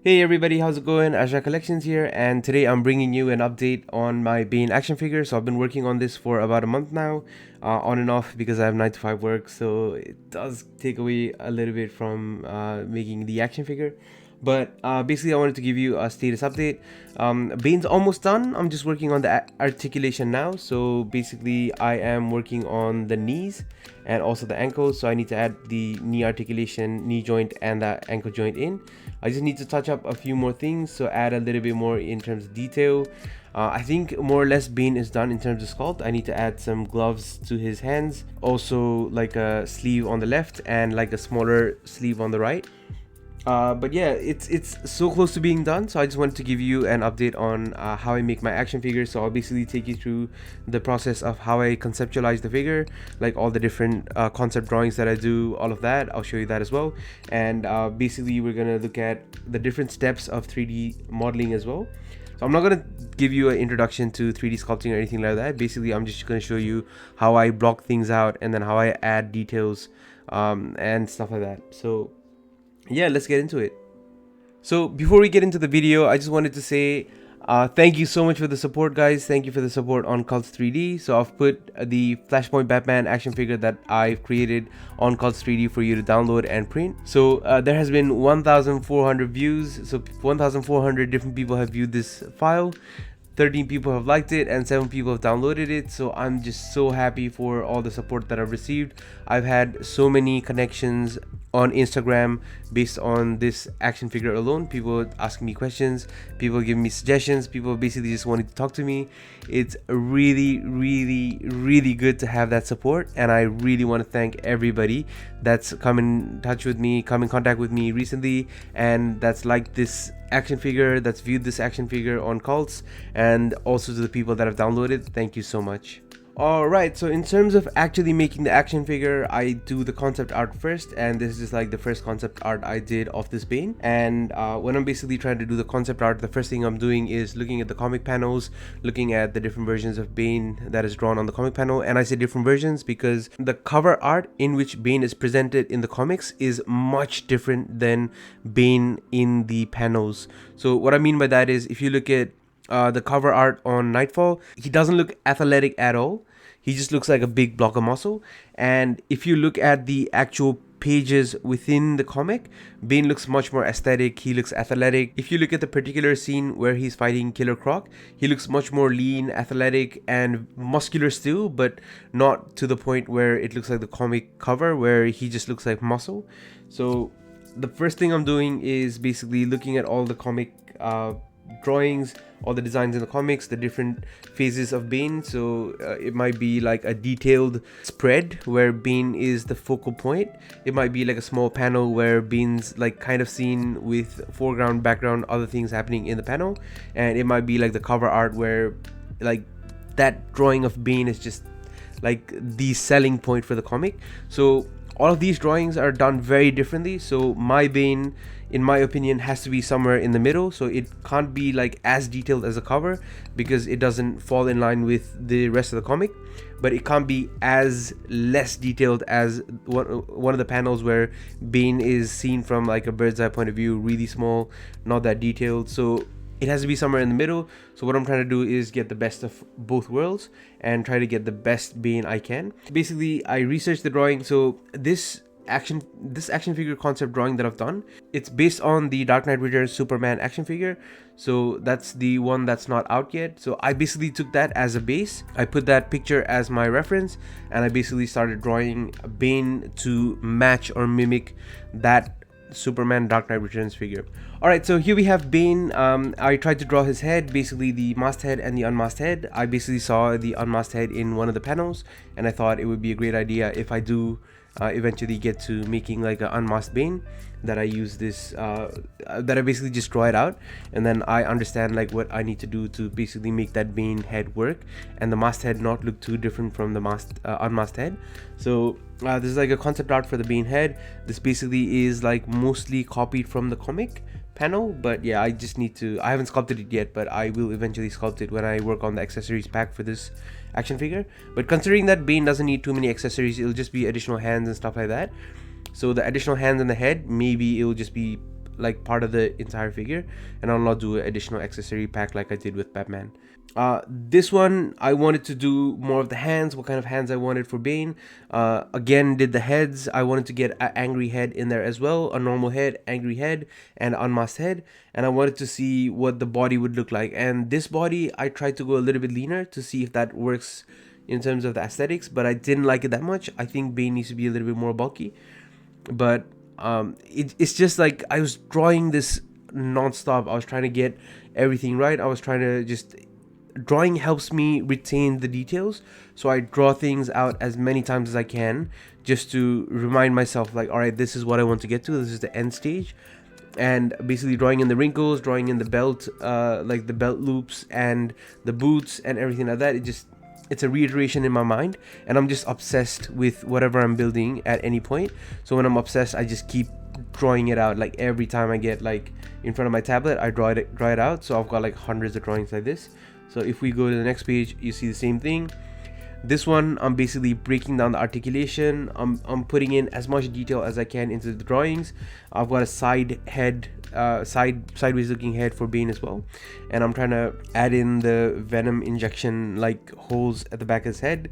Hey everybody, how's it going? Collections here, and today I'm bringing you an update on my Bane action figure. So I've been working on this for about a month now, on and off because I have 9 to 5 work, so it does take away a little bit from making the action figure. But basically I wanted to give you a status update. Bane's almost done. I'm just working on the articulation now. So basically I am working on the knees and also the ankles. So I need to add the knee articulation, knee joint and the ankle joint in. I just need to touch up a few more things, so add a little bit more in terms of detail. I think more or less Bane is done in terms of sculpt. I need to add some gloves to his hands, also like a sleeve on the left and like a smaller sleeve on the right. But yeah, it's so close to being done, so I just wanted to give you an update on how I make my action figures. So I'll basically take you through the process of how I conceptualize the figure, like all the different concept drawings that I do, all of that. I'll show you that as well. And basically we're gonna look at the different steps of 3D modeling as well. So I'm not going to give you an introduction to 3D sculpting or anything like that. Basically I'm just going to show you how I block things out and then how I add details and stuff like that. So yeah, let's get into it. So before we get into the video, I just wanted to say thank you so much for the support, guys. Thank you for the support on Cults 3D. So I've put the Flashpoint Batman action figure that I've created on Cults 3D for you to download and print. So there has been 1,400 views. So 1,400 different people have viewed this file. 13 people have liked it and 7 people have downloaded it. So I'm just so happy for all the support that I've received. I've had so many connections on Instagram based on this action figure alone. People asking me questions, people giving me suggestions, people basically just wanting to talk to me. It's really good to have that support, and I really want to thank everybody that's come in touch with me, come in contact with me recently, and that's liked this action figure, that's viewed this action figure on Cults, and also to the people that have downloaded. Thank you so much. Alright, so in terms of actually making the action figure, I do the concept art first, and this is like the first concept art I did of this Bane. And when I'm basically trying to do the concept art, the first thing I'm doing is looking at the comic panels, looking at the different versions of Bane that is drawn on the comic panel. And I say different versions because the cover art in which Bane is presented in the comics is much different than Bane in the panels. So what I mean by that is, if you look at the cover art on Knightfall, he doesn't look athletic at all. He just looks like a big block of muscle. And if you look at the actual pages within the comic, Bane looks much more aesthetic. He looks athletic. If you look at the particular scene where he's fighting Killer Croc, he looks much more lean, athletic, and muscular still, but not to the point where it looks like the comic cover where he just looks like muscle. So the first thing I'm doing is basically looking at all the comic drawings, all the designs in the comics, the different phases of Bane. So it might be like a detailed spread where Bane is the focal point. It might be like a small panel where Bane's like kind of seen with foreground, background, other things happening in the panel. And it might be like the cover art where like that drawing of Bane is just like the selling point for the comic. So all of these drawings are done very differently. So my Bane, in my opinion, has to be somewhere in the middle. So it can't be like as detailed as a cover because it doesn't fall in line with the rest of the comic, but it can't be as less detailed as one of the panels where Bane is seen from like a bird's eye point of view, really small, not that detailed. So it has to be somewhere in the middle. So what I'm trying to do is get the best of both worlds and try to get the best Bane I can. Basically, I researched the drawing. So this action figure concept drawing that I've done, it's based on the Dark Knight Returns Superman action figure. So that's the one that's not out yet. So I basically took that as a base. I put that picture as my reference, and I basically started drawing Bane to match or mimic that Superman Dark Knight Returns figure. Alright, so here we have Bane. I tried to draw his head, basically the masked head and the unmasked head. I basically saw the unmasked head in one of the panels, and I thought it would be a great idea if I do eventually get to making like an unmasked Bane, that I use this that I basically just draw it out, and then I understand like what I need to do to basically make that Bane head work and the masked head not look too different from the unmasked head. So this is like a concept art for the Bane head. This basically is like mostly copied from the comic panel, but yeah, I just need to, I haven't sculpted it yet, but I will eventually sculpt it when I work on the accessories pack for this action figure. But considering that Bane doesn't need too many accessories, it'll just be additional hands and stuff like that. So the additional hands and the head, maybe it will just be like part of the entire figure, and I'll not do an additional accessory pack like I did with Batman. This one I wanted to do more of the hands, what kind of hands I wanted for Bane. Again, did the heads. I wanted to get an angry head in there as well, a normal head, angry head, and unmasked head. And I wanted to see what the body would look like. And this body, I tried to go a little bit leaner to see if that works in terms of the aesthetics, but I didn't like it that much. I think Bane needs to be a little bit more bulky. But it's just like I was drawing this non-stop. I was trying to get everything right. I was trying to just... Drawing helps me retain the details, so I draw things out as many times as I can just to remind myself, like, all right, this is what I want to get to, this is the end stage. And basically drawing in the wrinkles, drawing in the belt, like the belt loops and the boots and everything like that. It's a reiteration in my mind, and I'm just obsessed with whatever I'm building at any point. So when I'm obsessed, I just keep drawing it out. Like every time I get like in front of my tablet, I draw it out. So I've got like hundreds of drawings like this. So if we go to the next page, you see the same thing. This one, I'm basically breaking down the articulation. I'm putting in as much detail as I can into the drawings. I've got a side head, sideways looking head for Bane as well, and I'm trying to add in the venom injection like holes at the back of his head.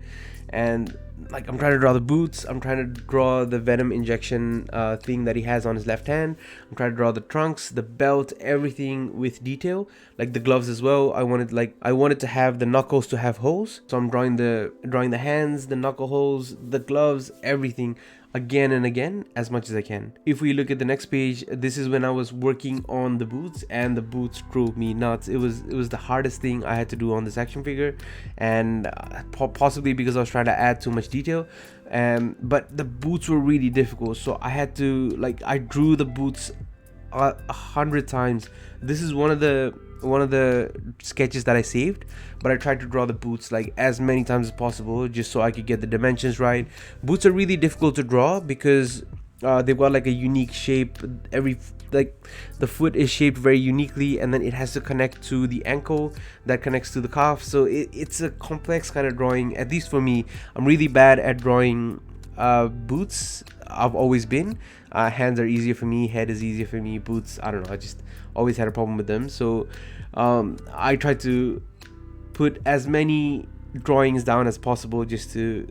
And like I'm trying to draw the boots, I'm trying to draw the venom injection thing that he has on his left hand. I'm trying to draw the trunks, the belt, everything with detail, like the gloves as well. I wanted to have the knuckles to have holes, so I'm drawing the hands, the knuckle holes, the gloves, everything again and again as much as I can. If we look at the next page, this is when I was working on the boots, and the boots drove me nuts. It was the hardest thing I had to do on this action figure, and possibly because I was trying to add too much detail, but the boots were really difficult. So I had to, like, I drew the boots 100 times. This is one of the sketches that I saved, but I tried to draw the boots like as many times as possible just so I could get the dimensions right. Boots are really difficult to draw because they've got like a unique shape. The foot is shaped very uniquely, and then it has to connect to the ankle that connects to the calf. So it's a complex kind of drawing. At least for me, I'm really bad at drawing boots. I've always been. Hands are easier for me, head is easier for me. Boots, I don't know, I just always had a problem with them. So I tried to put as many drawings down as possible just to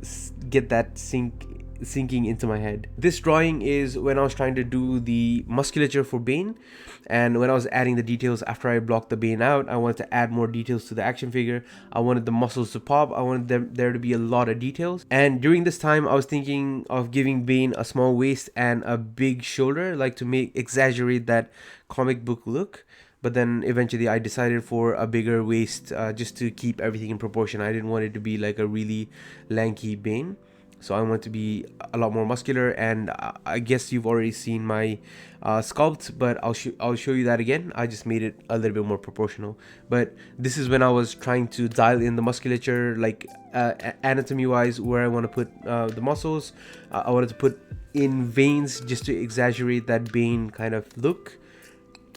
get that sinking into my head. This drawing is when I was trying to do the musculature for Bane, and when I was adding the details after I blocked the Bane out, I wanted to add more details to the action figure. I wanted the muscles to pop. I wanted there to be a lot of details. And during this time, I was thinking of giving Bane a small waist and a big shoulder, like to exaggerate that comic book look. But then eventually I decided for a bigger waist, just to keep everything in proportion. I didn't want it to be like a really lanky Bane. So I want it to be a lot more muscular, and I guess you've already seen my sculpt, but I'll show you that again. I just made it a little bit more proportional. But this is when I was trying to dial in the musculature, like anatomy wise, where I want to put the muscles. I wanted to put in veins just to exaggerate that Bane kind of look,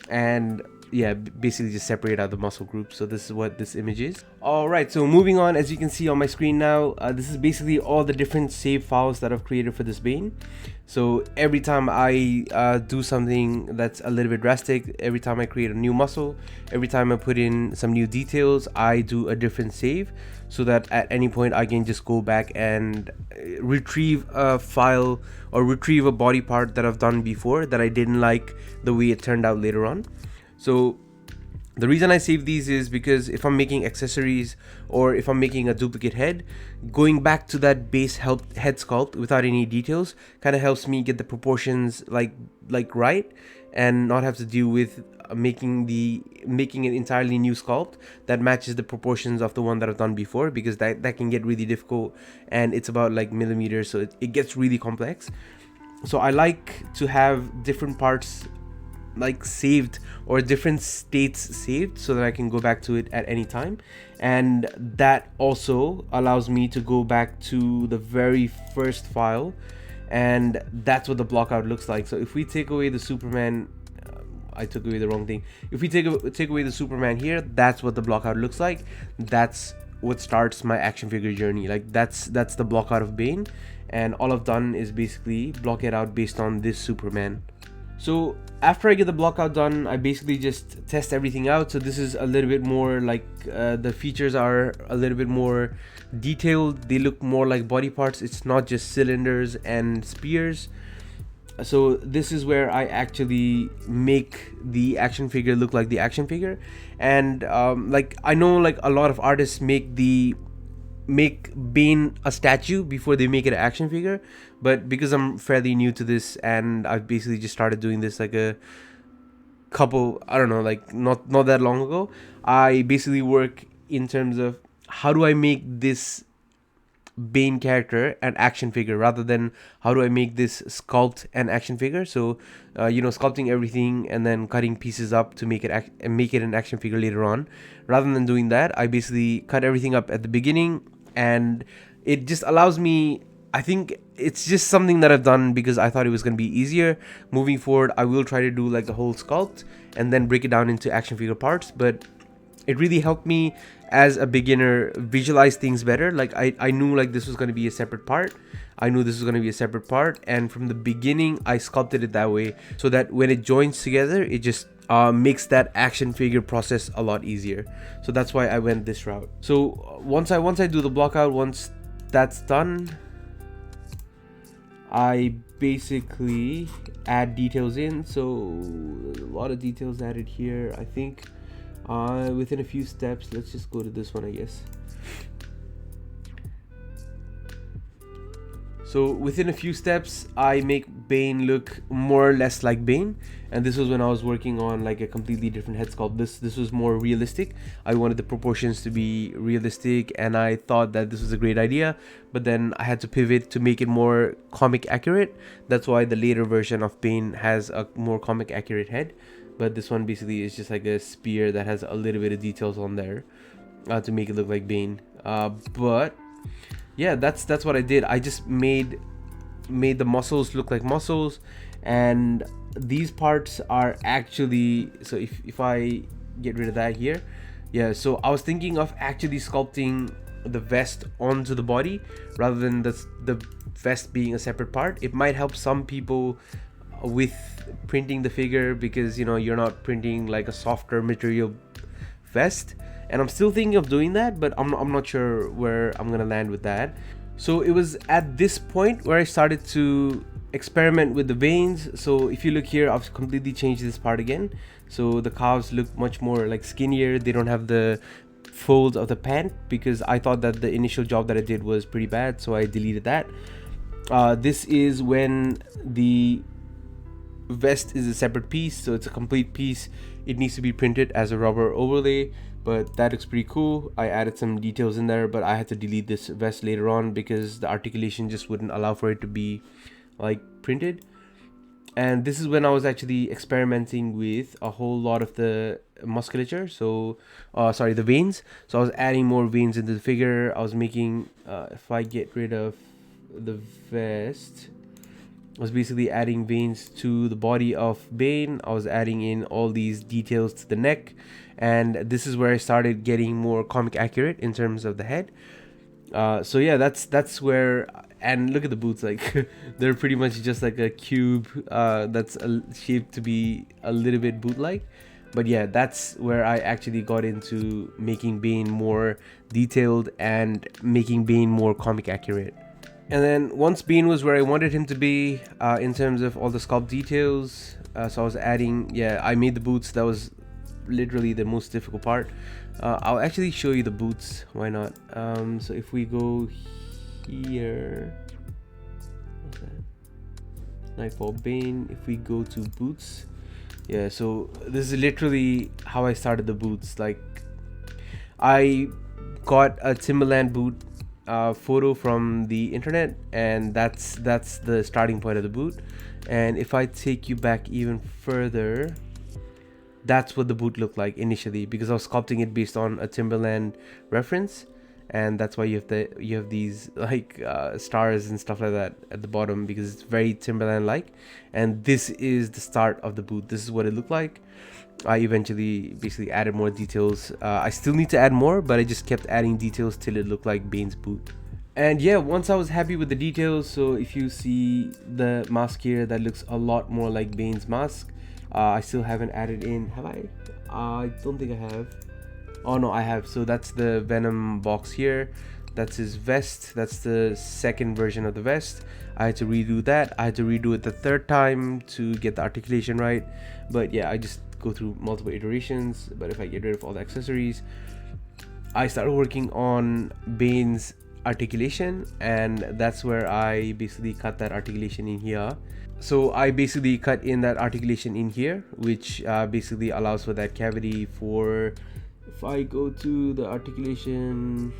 and yeah, basically just separate out the muscle groups. So this is what this image is. All right, so moving on, as you can see on my screen now, this is basically all the different save files that I've created for this Bane. So every time I do something that's a little bit drastic, every time I create a new muscle, every time I put in some new details, I do a different save, so that at any point I can just go back and retrieve a file or retrieve a body part that I've done before that I didn't like the way it turned out later on. So the reason I save these is because if I'm making accessories or if I'm making a duplicate head, going back to that base head sculpt without any details kind of helps me get the proportions like right, and not have to deal with making an entirely new sculpt that matches the proportions of the one that I've done before, because that can get really difficult, and it's about like millimeters, so it gets really complex. So I like to have different parts like saved, or different states saved, so that I can go back to it at any time. And that also allows me to go back to the very first file, and that's what the blockout looks like. So if we take away the Superman, I took away the wrong thing. If we take away the Superman here, that's what the blockout looks like. That's what starts my action figure journey. Like that's the blockout of Bane, and all I've done is basically block it out based on this Superman. So after I get the block out done, I basically just test everything out. So this is a little bit more like the features are a little bit more detailed. They look more like body parts. It's not just cylinders and spears. So this is where I actually make the action figure look like the action figure. And like I know like a lot of artists make Bane a statue before they make it an action figure, but because I'm fairly new to this and I've basically just started doing this like a couple, I don't know, like not that long ago, I basically work in terms of how do I make this Bane character an action figure rather than how do I make this sculpt an action figure. So you know, sculpting everything and then cutting pieces up to make it an action figure later on. Rather than doing that, I basically cut everything up at the beginning, and it just allows me, I think it's just something that I've done because I thought it was going to be easier. Moving forward, I will try to do like the whole sculpt and then break it down into action figure parts, but it really helped me as a beginner visualize things better. Like I knew like this was going to be a separate part. I knew this was going to be a separate part, and from the beginning I sculpted it that way so that when it joins together, it just makes that action figure process a lot easier. So that's why I went this route. So once I do the block out, once that's done, I basically add details in. So a lot of details added here. I think within a few steps, let's just go to this one, I guess. So within a few steps, I make Bane look more or less like Bane, and this was when I was working on like a completely different head sculpt. This was more realistic. I wanted the proportions to be realistic, and I thought that this was a great idea, but then I had to pivot to make it more comic accurate. That's why the later version of Bane has a more comic accurate head, but this one basically is just like a spear that has a little bit of details on there to make it look like Bane. But yeah, that's what I did. I just made the muscles look like muscles, and these parts are actually, so if I get rid of that here, yeah, so I was thinking of actually sculpting the vest onto the body rather than the vest being a separate part. It might help some people with printing the figure because, you know, you're not printing like a softer material vest, and I'm still thinking of doing that, but I'm not sure where I'm gonna land with that. So it was at this point where I started to experiment with the veins. So if you look here, I've completely changed this part again, so the calves look much more like skinnier. They don't have the folds of the pant because I thought that the initial job that I did was pretty bad, so I deleted that. This is when the vest is a separate piece, so it's a complete piece. It needs to be printed as a rubber overlay, but that looks pretty cool. I added some details in there, but I had to delete this vest later on because the articulation just wouldn't allow for it to be like printed. And this is when I was actually experimenting with a whole lot of the musculature, so sorry, the veins. So I was adding more veins into the figure. I was making if I get rid of the vest, I was basically adding veins to the body of Bane. I was adding in all these details to the neck, and this is where I started getting more comic accurate in terms of the head. So yeah, that's where, and look at the boots, like they're pretty much just like a cube that's shaped to be a little bit boot-like. But yeah, that's where I actually got into making Bane more detailed and making Bane more comic accurate. And then once Bane was where I wanted him to be in terms of all the sculpt details, so I was adding, yeah, I made the boots. That was literally the most difficult part. I'll actually show you the boots, why not? So if we go here, what's that? Knightfall Bane. If we go to boots, yeah, so this is literally how I started the boots. Like, I got a Timberland boot photo from the internet, and that's the starting point of the boot. And if I take you back even further, that's what the boot looked like initially, because I was sculpting it based on a Timberland reference, and that's why you have these like stars and stuff like that at the bottom, because it's very Timberland like. And this is the start of the boot. This is what it looked like. I eventually basically added more details. I still need to add more, but I just kept adding details till it looked like Bane's boot. And yeah, once I was happy with the details, so if you see the mask here, that looks a lot more like Bane's mask. I still haven't added in, have I? I don't think I have. Oh no, I have. So that's the Venom box here. That's his vest. That's the second version of the vest. I had to redo that. I had to redo it the third time to get the articulation right. But yeah, I just go through multiple iterations. But if I get rid of all the accessories, I started working on Bane's articulation, and that's where I basically cut that articulation in here. So I basically cut in that articulation in here, which basically allows for that cavity for, if I go to the articulation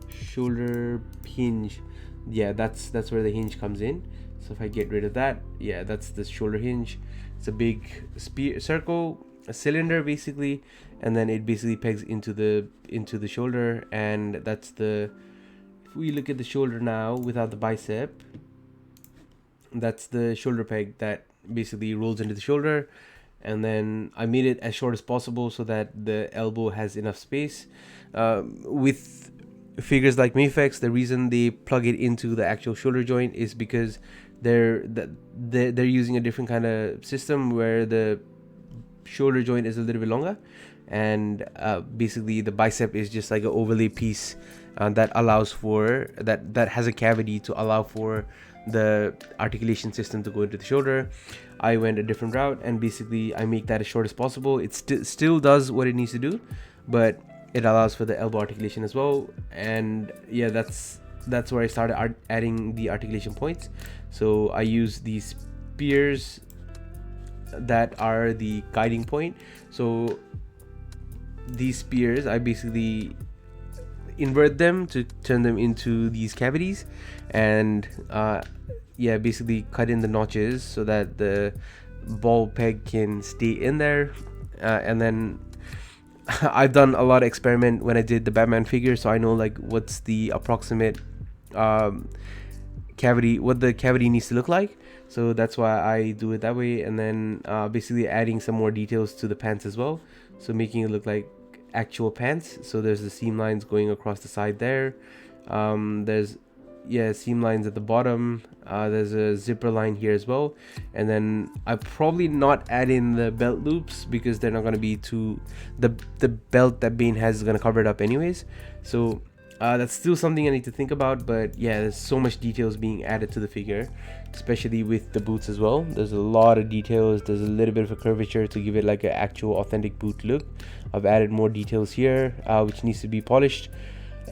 shoulder hinge, yeah, that's where the hinge comes in. So if I get rid of that, yeah, that's the shoulder hinge. It's a big circle, a cylinder basically, and then it basically pegs into the shoulder, and that's the, if we look at the shoulder now without the bicep, that's the shoulder peg that basically rolls into the shoulder. And then I made it as short as possible so that the elbow has enough space. With figures like Mafex, the reason they plug it into the actual shoulder joint is because they're using a different kind of system where the shoulder joint is a little bit longer, and basically the bicep is just like an overlay piece that allows for that has a cavity to allow for the articulation system to go into the shoulder. I went a different route, and basically I make that as short as possible. It still does what it needs to do, but it allows for the elbow articulation as well. And yeah, that's where I started adding the articulation points. So I use these spears that are the guiding point. So these spears, I basically invert them to turn them into these cavities, and yeah, basically cut in the notches so that the ball peg can stay in there. And then I've done a lot of experiment when I did the Batman figure, so I know like what's the approximate cavity, what the cavity needs to look like. So that's why I do it that way. And then basically adding some more details to the pants as well, so making it look like actual pants. So there's the seam lines going across the side there. There's seam lines at the bottom. There's a zipper line here as well. And then I probably not add in the belt loops because they're not going to be too, the belt that Bane has is going to cover it up anyways. So that's still something I need to think about. But yeah, there's so much details being added to the figure, especially with the boots as well. There's a lot of details. There's a little bit of a curvature to give it like an actual authentic boot look. I've added more details here, which needs to be polished.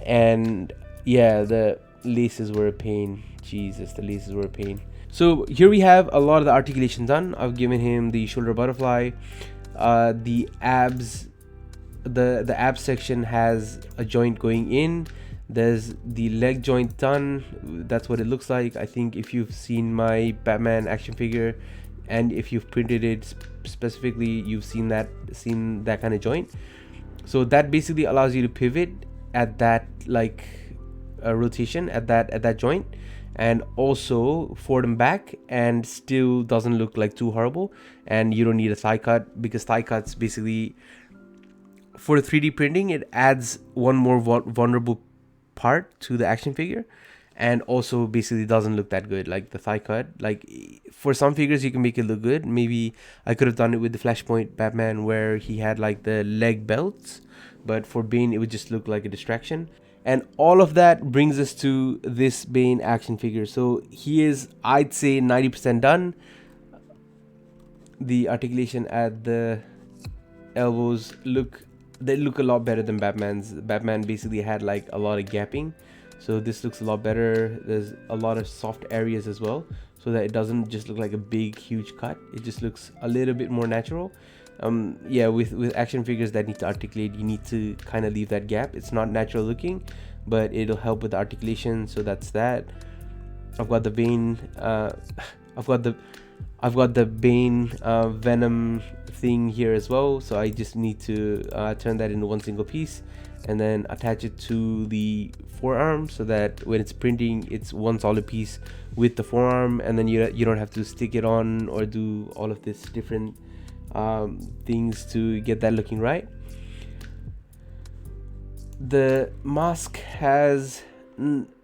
And yeah, the laces were a pain. Jesus, the laces were a pain. So here we have a lot of the articulation done. I've given him the shoulder butterfly. The abs, the ab section has a joint going in. There's the leg joint done. That's what it looks like. I think if you've seen my Batman action figure, and if you've printed it specifically, you've seen that kind of joint. So that basically allows you to pivot at that like rotation at that joint, and also forward and back, and still doesn't look like too horrible. And you don't need a thigh cut, because thigh cuts basically for 3D printing, it adds one more vulnerable part to the action figure, and also basically doesn't look that good. Like the thigh cut, like for some figures you can make it look good. Maybe I could have done it with the Flashpoint Batman where he had like the leg belts, but for Bane it would just look like a distraction. And all of that brings us to this Bane action figure. So he is, I'd say, 90% done. The articulation at the elbows look a lot better than Batman's. Batman basically had like a lot of gapping, so this looks a lot better. There's a lot of soft areas as well, so that it doesn't just look like a big huge cut. It just looks a little bit more natural. Yeah, with action figures that need to articulate, you need to kind of leave that gap. It's not natural looking, but it'll help with the articulation. So that's that. I've got the Bane I've got the Bane Venom thing here as well, so I just need to turn that into one single piece and then attach it to the forearm, so that when it's printing, it's one solid piece with the forearm, and then you don't have to stick it on or do all of this different things to get that looking right. The mask has,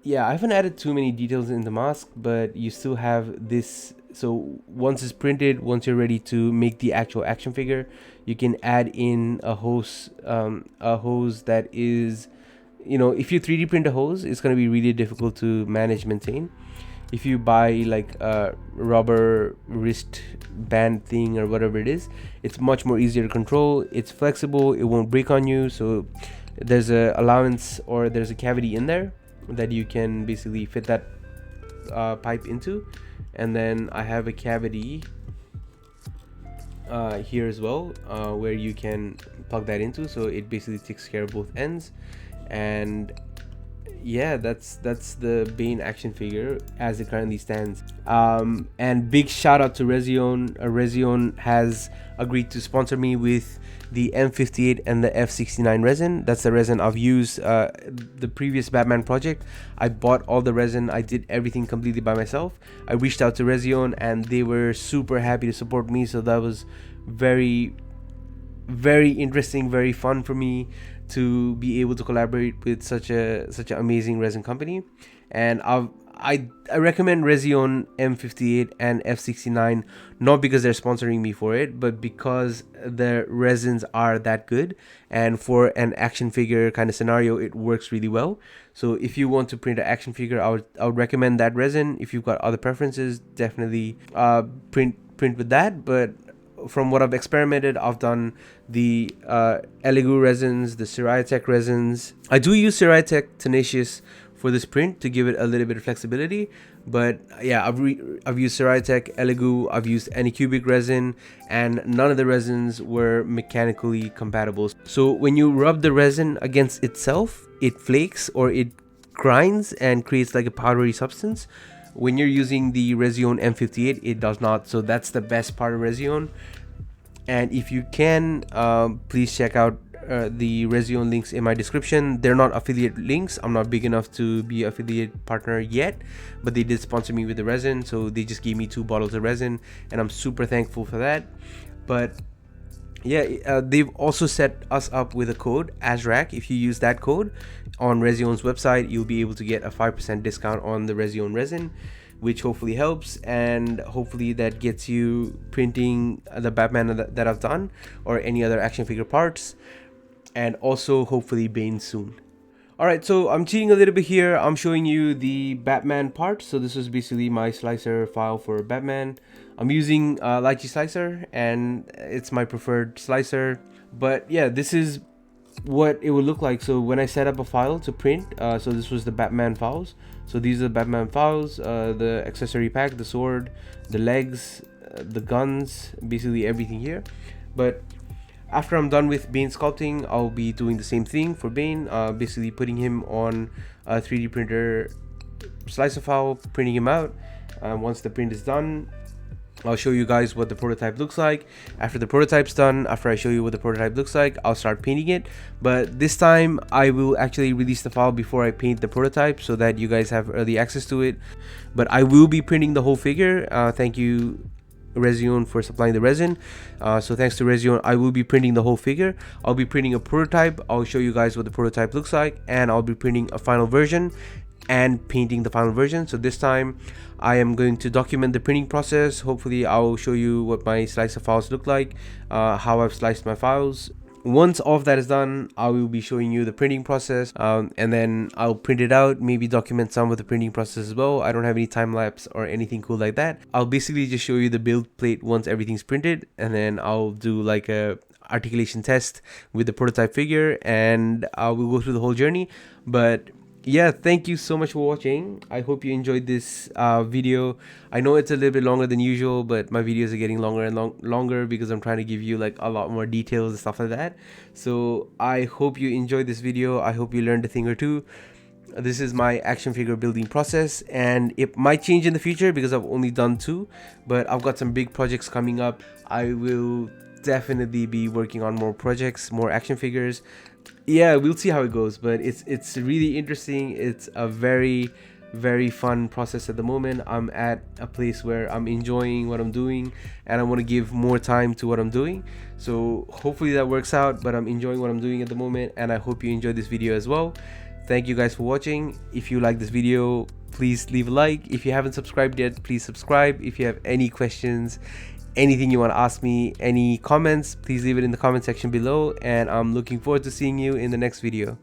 yeah, I haven't added too many details in the mask, but you still have this. So once it's printed, once you're ready to make the actual action figure, you can add in a hose that is, you know, if you 3D print a hose, it's going to be really difficult to manage, maintain. If you buy like a rubber wrist band thing or whatever it is, it's much more easier to control. It's flexible, it won't break on you. So there's a allowance, or there's a cavity in there that you can basically fit that pipe into. And then I have a cavity here as well, where you can plug that into, so it basically takes care of both ends. And yeah, that's the Bane action figure as it currently stands. And big shout out to Resin. Resin has agreed to sponsor me with the M58 and the F69 resin. That's the resin I've used the previous Batman project. I bought all the resin, I did everything completely by myself. I reached out to Resin and they were super happy to support me, so that was very interesting, very fun for me to be able to collaborate with such an amazing resin company. And I recommend Resin M58 and F69 not because they're sponsoring me for it, but because the resins are that good, and for an action figure kind of scenario it works really well. So if you want to print an action figure, I would recommend that resin. If you've got other preferences, definitely print with that. But from what I've experimented, I've done the Elegoo resins, the Ceratec resins. I do use Ceratec Tenacious for this print to give it a little bit of flexibility, but yeah, I've used Ceratec, Elegoo, I've used Anycubic resin, and none of the resins were mechanically compatible. So when you rub the resin against itself, it flakes or it grinds and creates like a powdery substance. When you're using the Resin M58, it does not. So that's the best part of Resin. And if you can, please check out the Resin links in my description. They're not affiliate links. I'm not big enough to be affiliate partner yet, but they did sponsor me with the resin, so they just gave me 2 bottles of resin, and I'm super thankful for that. But yeah, they've also set us up with a code ASRAC. If you use that code on Resin's website, you'll be able to get a 5% discount on the Resin resin, which hopefully helps, and hopefully that gets you printing the Batman that I've done, or any other action figure parts, and also hopefully Bane soon. Alright, so I'm cheating a little bit here. I'm showing you the Batman part. So this is basically my slicer file for Batman. I'm using Lychee Slicer, and it's my preferred slicer. But yeah, this is what it would look like. So when I set up a file to print, so this was the Batman files. So these are the Batman files, the accessory pack, the sword, the legs, the guns, basically everything here. But after I'm done with Bane sculpting, I'll be doing the same thing for Bane, basically putting him on a 3D printer slicer file, printing him out. Once the print is done, I'll show you guys what the prototype looks like. After the prototype's done, after I show you what the prototype looks like, I'll start painting it. But this time I will actually release the file before I paint the prototype, so that you guys have early access to it. But I will be printing the whole figure. Thank you Resin for supplying the resin. So thanks to Resin, I will be printing the whole figure. I'll be printing a prototype. I'll show you guys what the prototype looks like, and I'll be printing a final version and painting the final version. So this time I am going to document the printing process. Hopefully I'll show you what my slicer files look like, how I've sliced my files. Once all of that is done, I will be showing you the printing process, and then I'll print it out, maybe document some of the printing process as well. I don't have any time lapse or anything cool like that. I'll basically just show you the build plate once everything's printed, and then I'll do like a articulation test with the prototype figure, and we'll go through the whole journey. But yeah, thank you so much for watching. I hope you enjoyed this video. I know it's a little bit longer than usual, but my videos are getting longer and longer because I'm trying to give you like a lot more details and stuff like that. So I hope you enjoyed this video. I hope you learned a thing or two. This is my action figure building process, and it might change in the future because I've only done 2, but I've got some big projects coming up. I will definitely be working on more projects, more action figures. Yeah, we'll see how it goes, but it's really interesting. It's a very fun process at the moment. I'm at a place where I'm enjoying what I'm doing, and I want to give more time to what I'm doing. So hopefully that works out, but I'm enjoying what I'm doing at the moment, and I hope you enjoyed this video as well. Thank you guys for watching. If you like this video, please leave a like. If you haven't subscribed yet, please subscribe. If you have any questions, anything you want to ask me, any comments, please leave it in the comment section below, and I'm looking forward to seeing you in the next video.